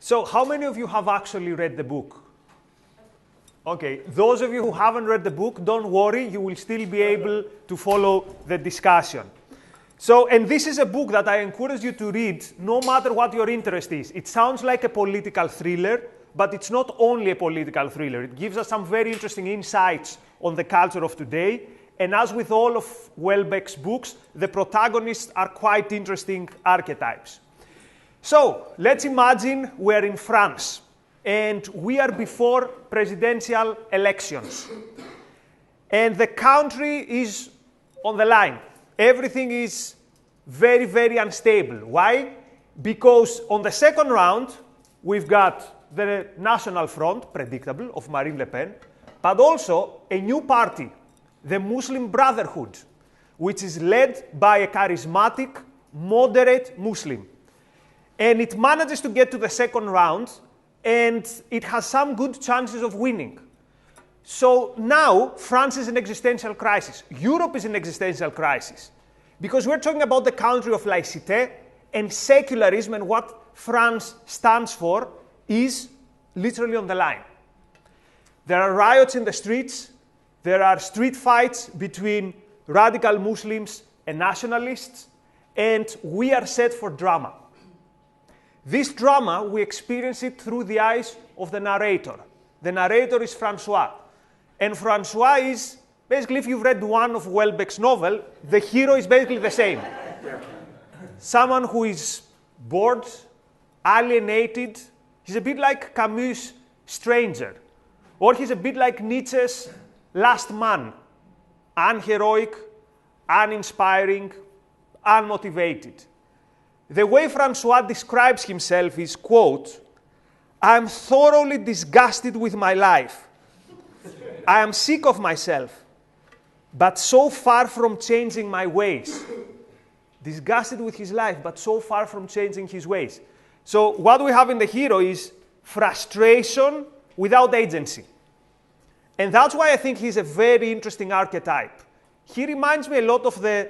So how many of you have actually read the book? Okay, those of you who haven't read the book, don't worry, you will still be able to follow the discussion. So, and this is a book that I encourage you to read no matter what your interest is. It sounds like a political thriller, but it's not only a political thriller. It gives us some very interesting insights on the culture of today. And as with all of Houellebecq's books, the protagonists are quite interesting archetypes. So, let's imagine we're in France, and we are before presidential elections. And the country is on the line. Everything is very, very unstable. Why? Because on the second round, we've got the National Front, predictable, of Marine Le Pen, but also a new party, the Muslim Brotherhood, which is led by a charismatic, moderate Muslim. And it manages to get to the second round, and it has some good chances of winning. So now, France is in existential crisis. Europe is in existential crisis. Because we're talking about the country of laïcité and secularism, and what France stands for is literally on the line. There are riots in the streets. There are street fights between radical Muslims and nationalists. And we are set for drama. This drama, we experience it through the eyes of the narrator. The narrator is Francois. And Francois is, basically, if you've read one of Houellebecq's novel, the hero is basically the same. Someone who is bored, alienated. He's a bit like Camus' Stranger. Or he's a bit like Nietzsche's Last Man. Unheroic, uninspiring, unmotivated. The way Francois describes himself is, quote, "I'm thoroughly disgusted with my life. I am sick of myself, but so far from changing my ways." Disgusted with his life, but so far from changing his ways. So what we have in the hero is frustration without agency. And that's why I think he's a very interesting archetype. He reminds me a lot of the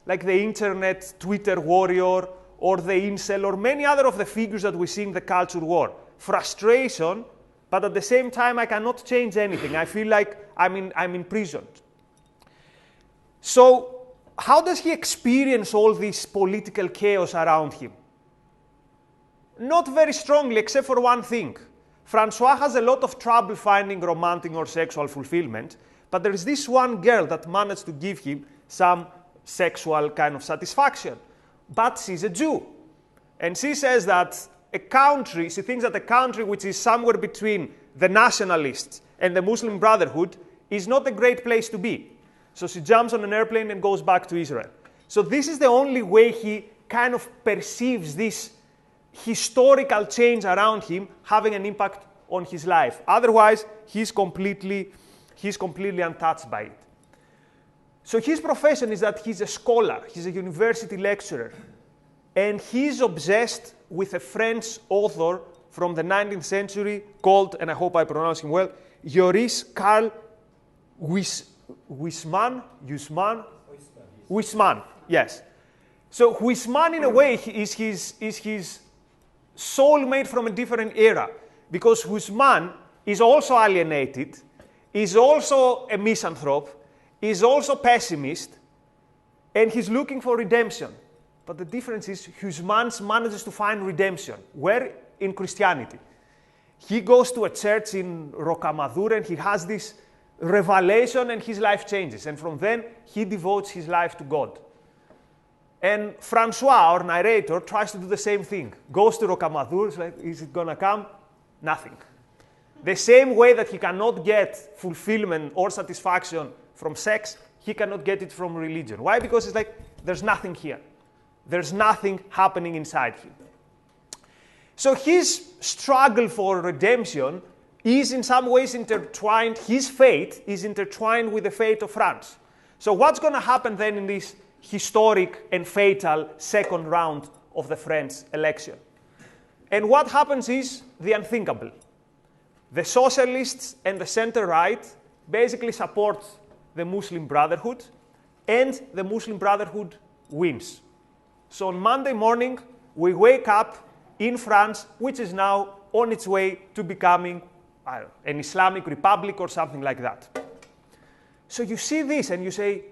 internet Twitter warrior, or the incel, or many other of the figures that we see in the culture war. Frustration, but at the same time, I cannot change anything. I feel like I'm imprisoned. So, how does he experience all this political chaos around him? Not very strongly, except for one thing. Francois has a lot of trouble finding romantic or sexual fulfillment, but there is this one girl that managed to give him some sexual kind of satisfaction. But she's a Jew. And she says that she thinks that a country which is somewhere between the nationalists and the Muslim Brotherhood is not a great place to be. So she jumps on an airplane and goes back to Israel. So this is the only way he kind of perceives this historical change around him having an impact on his life. Otherwise, he's completely untouched by it. So his profession is that he's a scholar, he's a university lecturer, and he's obsessed with a French author from the 19th century called, and I hope I pronounce him well, Joris Karl Huysmans, yes. So Huysmans, in a way, is his soulmate from a different era, because Huysmans is also alienated, is also a misanthrope, is also pessimist, and he's looking for redemption. But the difference is Huysmans manages to find redemption. Where? In Christianity. He goes to a church in Rocamadour and he has this revelation and his life changes. And from then, he devotes his life to God. And Francois, our narrator, tries to do the same thing. Goes to Rocamadour, it's like, is it gonna come? Nothing. The same way that he cannot get fulfillment or satisfaction from sex, he cannot get it from religion. Why? Because it's like, there's nothing here. There's nothing happening inside him. So his struggle for redemption is in some ways intertwined, his fate is intertwined with the fate of France. So what's going to happen then in this historic and fatal second round of the French election? And what happens is the unthinkable. The socialists and the center-right basically support the Muslim Brotherhood, and the Muslim Brotherhood wins. So on Monday morning, we wake up in France, which is now on its way to becoming an Islamic republic or something like that. So you see this and you say,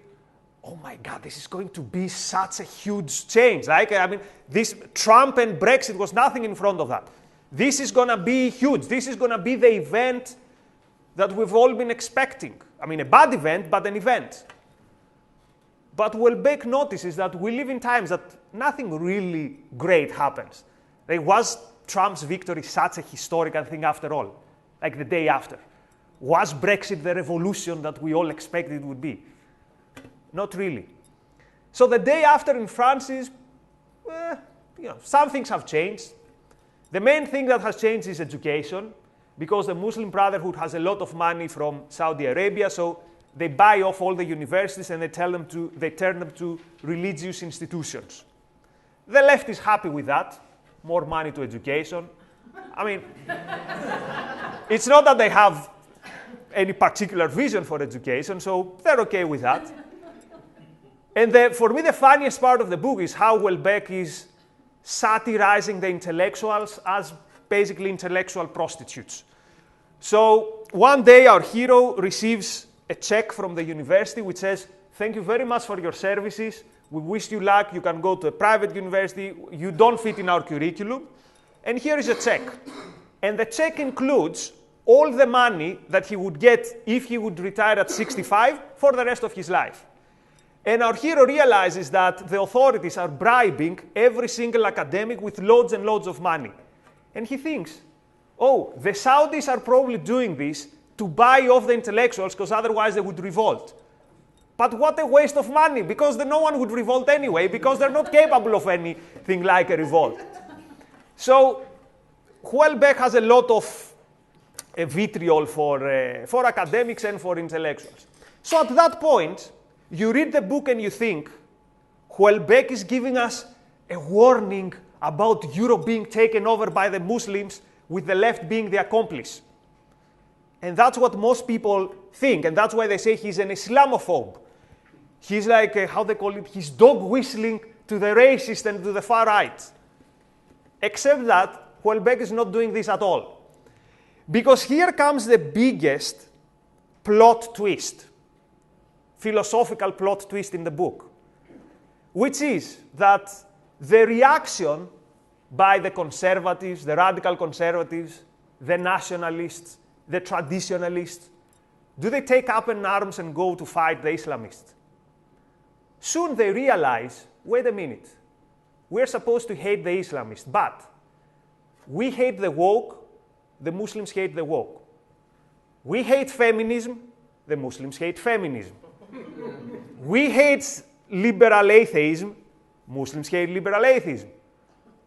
oh my God, this is going to be such a huge change. Like, I mean, this Trump and Brexit was nothing in front of that. This is going to be huge. This is going to be the event that we've all been expecting. I mean, a bad event, but an event. But Houellebecq notices that we live in times that nothing really great happens. Like, was Trump's victory such a historical thing after all? Like the day after? Was Brexit the revolution that we all expected it would be? Not really. So the day after in France is, some things have changed. The main thing that has changed is education, because the Muslim Brotherhood has a lot of money from Saudi Arabia, so they buy off all the universities and they turn them to religious institutions. The left is happy with that. More money to education. I mean, it's not that they have any particular vision for education, so they're okay with that. And for me, the funniest part of the book is how Houellebecq is satirizing the intellectuals as basically intellectual prostitutes. So one day our hero receives a check from the university which says, thank you very much for your services. We wish you luck. You can go to a private university. You don't fit in our curriculum. And here is a check. And the check includes all the money that he would get if he would retire at 65 for the rest of his life. And our hero realizes that the authorities are bribing every single academic with loads and loads of money. And he thinks, oh, the Saudis are probably doing this to buy off the intellectuals because otherwise they would revolt. But what a waste of money, because no one would revolt anyway, because they're not capable of anything like a revolt. So Houellebecq has a lot of vitriol for academics and for intellectuals. So at that point, you read the book and you think, Houellebecq is giving us a warning about Europe being taken over by the Muslims, with the left being the accomplice. And that's what most people think, and that's why they say he's an Islamophobe. He's like, how they call it, he's dog whistling to the racist and to the far right. Except that Houellebecq is not doing this at all. Because here comes the biggest plot twist, philosophical plot twist in the book, which is that the reaction by the conservatives, the radical conservatives, the nationalists, the traditionalists, do they take up in arms and go to fight the Islamists? Soon they realize, wait a minute, we're supposed to hate the Islamists, but we hate the woke, the Muslims hate the woke. We hate feminism, the Muslims hate feminism. We hate liberal atheism, Muslims hate liberal atheism.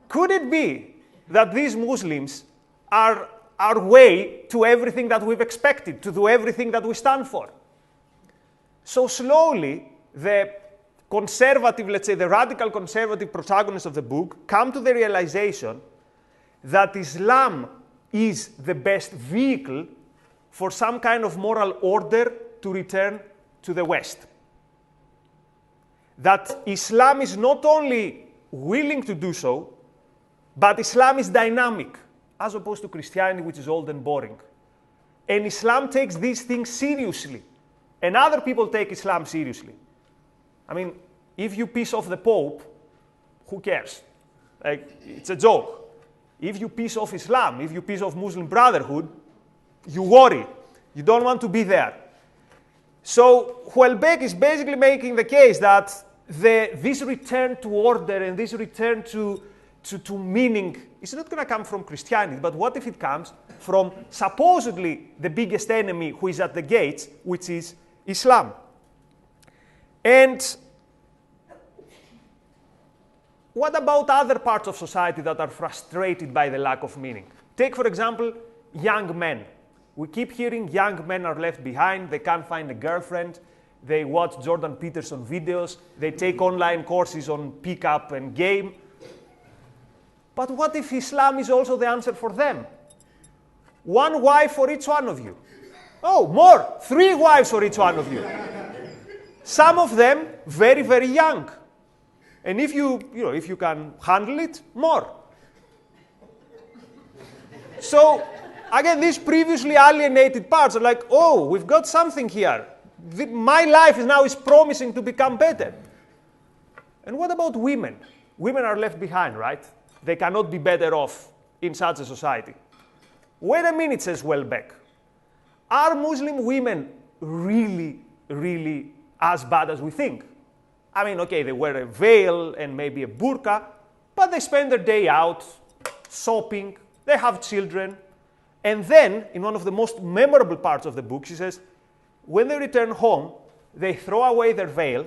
Could it be that these Muslims are our way to everything that we've expected, to do everything that we stand for? So slowly, the conservative, let's say the radical conservative protagonists of the book come to the realization that Islam is the best vehicle for some kind of moral order to return to the West. That Islam is not only willing to do so, but Islam is dynamic, as opposed to Christianity, which is old and boring. And Islam takes these things seriously. And other people take Islam seriously. I mean, if you piss off the Pope, who cares? Like, it's a joke. If you piss off Islam, if you piss off Muslim Brotherhood, you worry. You don't want to be there. So Houellebecq is basically making the case that this return to order and this return to meaning is not going to come from Christianity, but what if it comes from supposedly the biggest enemy who is at the gates, which is Islam? And what about other parts of society that are frustrated by the lack of meaning? Take, for example, young men. We keep hearing young men are left behind, they can't find a girlfriend, they watch Jordan Peterson videos, they take online courses on pickup and game. But what if Islam is also the answer for them? One wife for each one of you. Oh, more! 3 wives for each one of you. Some of them very, very young. And if you can handle it, more. So, again, these previously alienated parts are like, oh, we've got something here. My life now is promising to become better. And what about women? Women are left behind, right? They cannot be better off in such a society. Wait a minute, says Houellebecq. Are Muslim women really, really as bad as we think? I mean, okay, they wear a veil and maybe a burqa, but they spend their day out shopping, they have children. And then, in one of the most memorable parts of the book, she says, when they return home, they throw away their veil,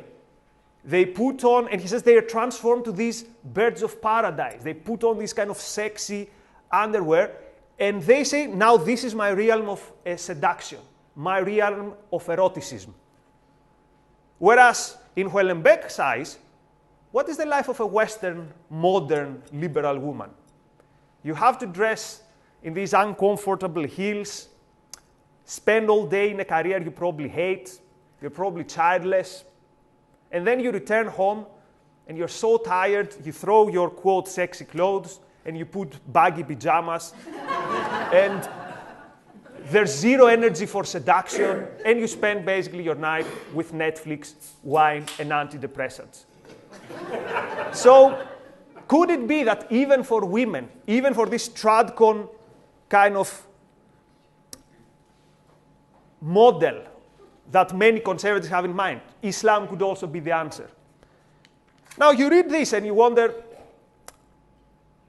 they put on, and he says they are transformed to these birds of paradise. They put on this kind of sexy underwear, and they say, now this is my realm of seduction, my realm of eroticism. Whereas, in Houellebecq's eyes, what is the life of a Western, modern, liberal woman? You have to dress in these uncomfortable heels, spend all day in a career you probably hate, you're probably childless, and then you return home and you're so tired, you throw your, quote, sexy clothes and you put baggy pajamas and there's zero energy for seduction and you spend basically your night with Netflix, wine, and antidepressants. So, could it be that even for women, even for this tradcon kind of model that many conservatives have in mind, Islam could also be the answer? Now, you read this and you wonder,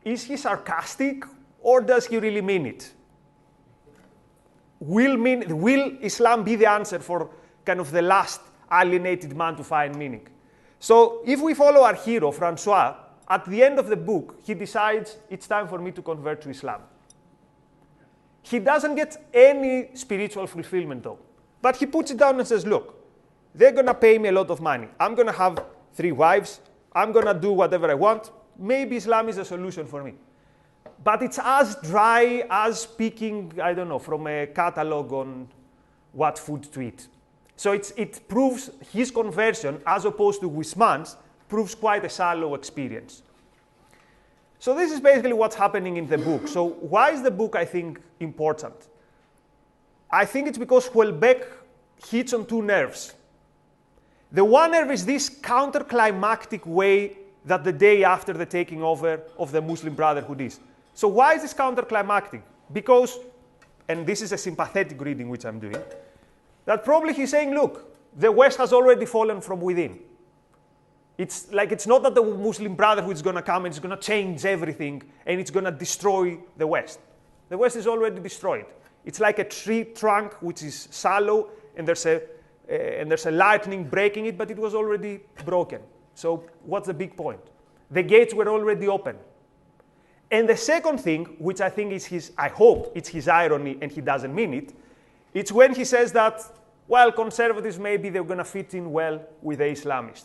is he sarcastic or does he really mean it? Will Islam be the answer for kind of the last alienated man to find meaning? So, if we follow our hero, Francois, at the end of the book, he decides it's time for me to convert to Islam. He doesn't get any spiritual fulfillment, though. But he puts it down and says, look, they're going to pay me a lot of money. I'm going to have 3 wives. I'm going to do whatever I want. Maybe Islam is a solution for me. But it's as dry as speaking, I don't know, from a catalog on what food to eat. So it proves his conversion, as opposed to Wisman's, proves quite a shallow experience. So this is basically what's happening in the book. So why is the book, I think, important? I think it's because Houellebecq hits on 2 nerves. The one nerve is this counterclimactic way that the day after the taking over of the Muslim Brotherhood is. So why is this counterclimactic? Because, and this is a sympathetic reading which I'm doing, that probably he's saying, look, the West has already fallen from within. It's not that the Muslim Brotherhood is going to come and it's going to change everything and it's going to destroy the West. The West is already destroyed. It's like a tree trunk which is shallow and there's a lightning breaking it, but it was already broken. So what's the big point? The gates were already open. And the second thing, which I think is I hope it's his irony and he doesn't mean it, it's when he says that, well, conservatives, maybe they're going to fit in well with the Islamists.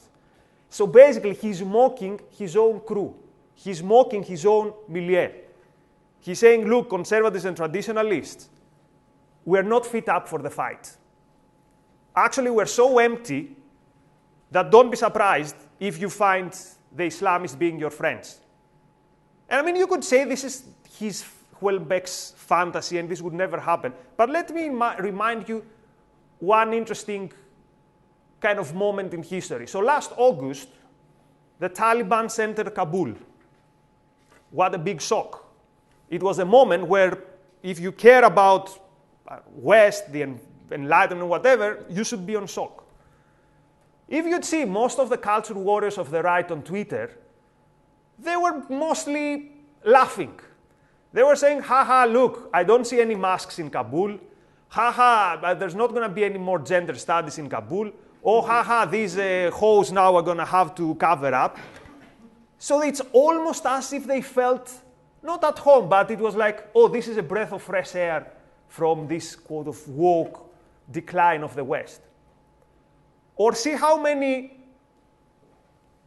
So basically, he's mocking his own crew. He's mocking his own milieu. He's saying, look, conservatives and traditionalists, we're not fit up for the fight. Actually, we're so empty that don't be surprised if you find the Islamists being your friends. And I mean, you could say this is his Houellebecq's fantasy and this would never happen. But let me remind you one interesting kind of moment in history. So last August, the Taliban entered Kabul. What a big shock. It was a moment where if you care about West, the Enlightenment, whatever, you should be on shock. If you'd see most of the culture warriors of the right on Twitter, they were mostly laughing. They were saying, haha, look, I don't see any masks in Kabul. Haha, there's not going to be any more gender studies in Kabul. Oh, haha, these hoes now are going to have to cover up. So it's almost as if they felt not at home, but it was like, oh, this is a breath of fresh air from this quote of woke decline of the West. Or see how many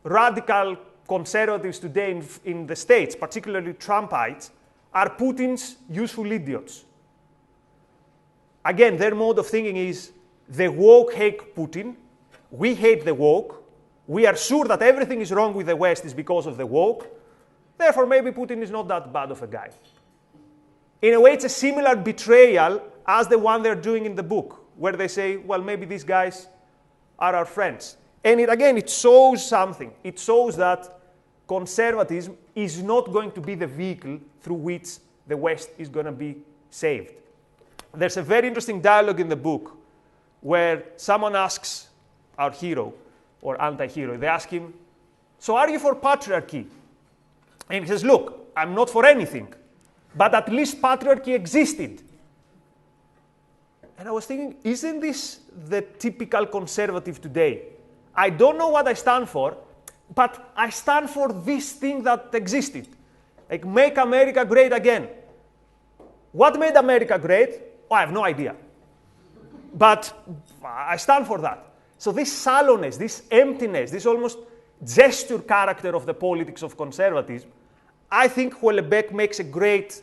radical conservatives today in the States, particularly Trumpites, are Putin's useful idiots. Again, their mode of thinking is the woke hate Putin, we hate the woke, we are sure that everything is wrong with the West is because of the woke, therefore maybe Putin is not that bad of a guy. in a way, it's a similar betrayal as the one they're doing in the book, where they say, well, maybe these guys are our friends. And it shows something. It shows that conservatism is not going to be the vehicle through which the West is going to be saved. There's a very interesting dialogue in the book where someone asks our hero, or anti-hero, they ask him, so are you for patriarchy? And he says, look, I'm not for anything, but at least patriarchy existed. And I was thinking, isn't this the typical conservative today? I don't know what I stand for, but I stand for this thing that existed. Like, make America great again. What made America great? Oh, I have no idea. But I stand for that. So this shallowness, this emptiness, this almost gesture character of the politics of conservatism, I think Houellebecq makes a great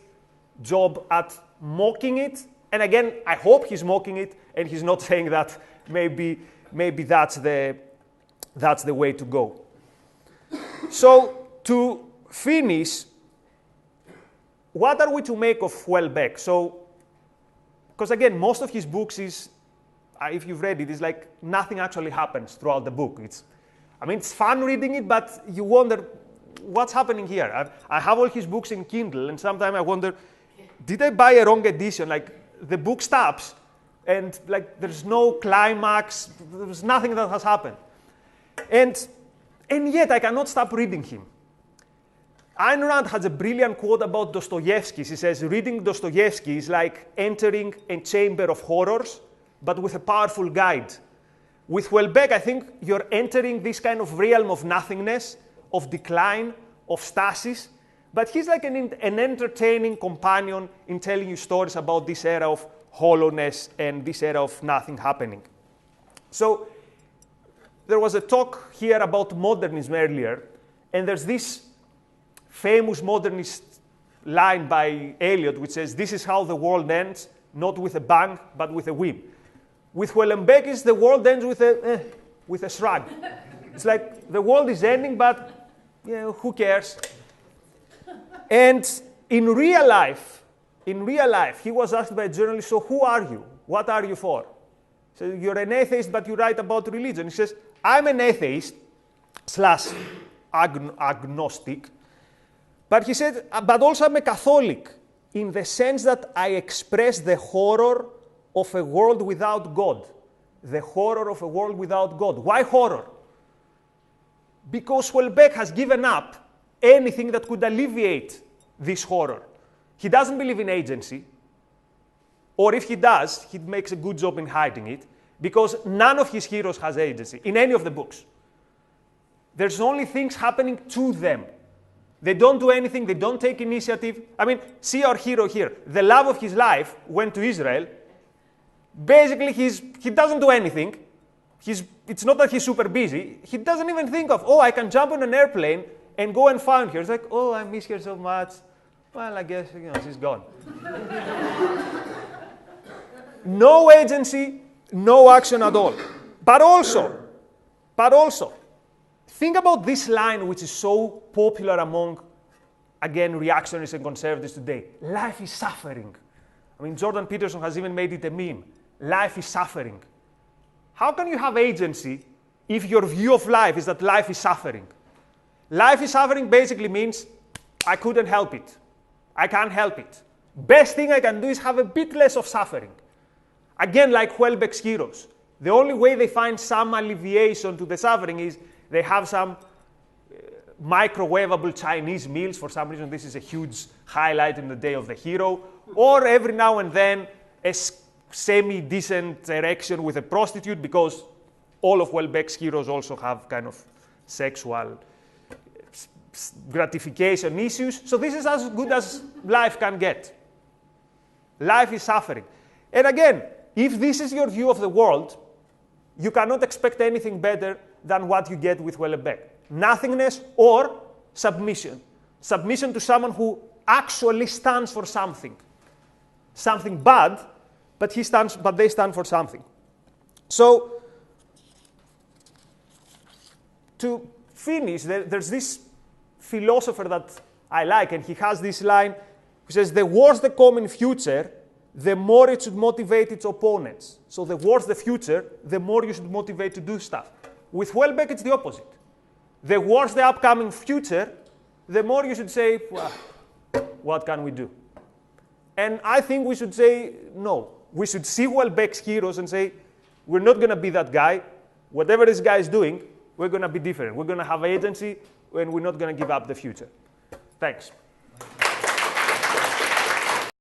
job at mocking it. And again, I hope he's mocking it and he's not saying that maybe that's the way to go. So to finish, what are we to make of Houellebecq? So, because again, most of his books is, if you've read it, is like nothing actually happens throughout the book. It's fun reading it, but you wonder, what's happening here? I have all his books in Kindle, and sometimes I wonder, did I buy a wrong edition? Like, the book stops, and like there's no climax, there's nothing that has happened. And yet I cannot stop reading him. Ayn Rand has a brilliant quote about Dostoevsky. She says, reading Dostoevsky is like entering a chamber of horrors, but with a powerful guide. With Houellebecq, I think you're entering this kind of realm of nothingness, of decline, of stasis, but he's like an entertaining companion in telling you stories about this era of hollowness and this era of nothing happening. So there was a talk here about modernism earlier, and there's this famous modernist line by Eliot which says, this is how the world ends, not with a bang, but with a whim. With Houellebecq, the world ends with a shrug. It's like the world is ending, but who cares? And in real life, he was asked by a journalist, so who are you? What are you for? So you're an atheist, but you write about religion. He says, I'm an atheist / agnostic, but he said, but also I'm a Catholic, in the sense that I express the horror of a world without God. The horror of a world without God. Why horror? Because Houellebecq has given up anything that could alleviate this horror. He doesn't believe in agency, or if he does, he makes a good job in hiding it, because none of his heroes has agency in any of the books. There's only things happening to them. They don't do anything, they don't take initiative. See our hero here. The love of his life went to Israel. Basically, he doesn't do anything. It's not that he's super busy. He doesn't even think of, I can jump on an airplane and go and find her. It's like, I miss her so much. Well, I guess, she's gone. No agency, no action at all. But also, think about this line which is so popular among, again, reactionaries and conservatives today. Life is suffering. Jordan Peterson has even made it a meme. Life is suffering. How can you have agency if your view of life is that life is suffering? Life is suffering basically means I couldn't help it. I can't help it. Best thing I can do is have a bit less of suffering. Again, like Houellebecq's heroes. The only way they find some alleviation to the suffering is they have some microwavable Chinese meals. For some reason, this is a huge highlight in the day of the hero. Or every now and then, a semi-decent erection with a prostitute, because all of Houellebecq's heroes also have kind of sexual gratification issues. So this is as good as life can get. Life is suffering. And again, if this is your view of the world, you cannot expect anything better than what you get with Houellebecq. Nothingness or submission. Submission to someone who actually stands for something. Something bad, but they stand for something. So, to finish, there's this philosopher that I like, and he has this line, who says the worse the common future, the more it should motivate its opponents. So the worse the future, the more you should motivate to do stuff. With Houellebecq, it's the opposite. The worse the upcoming future, the more you should say, well, what can we do? And I think we should say no. We should see Houellebecq's heroes and say, we're not going to be that guy. Whatever this guy is doing, we're going to be different. We're going to have agency, and we're not going to give up the future. Thanks.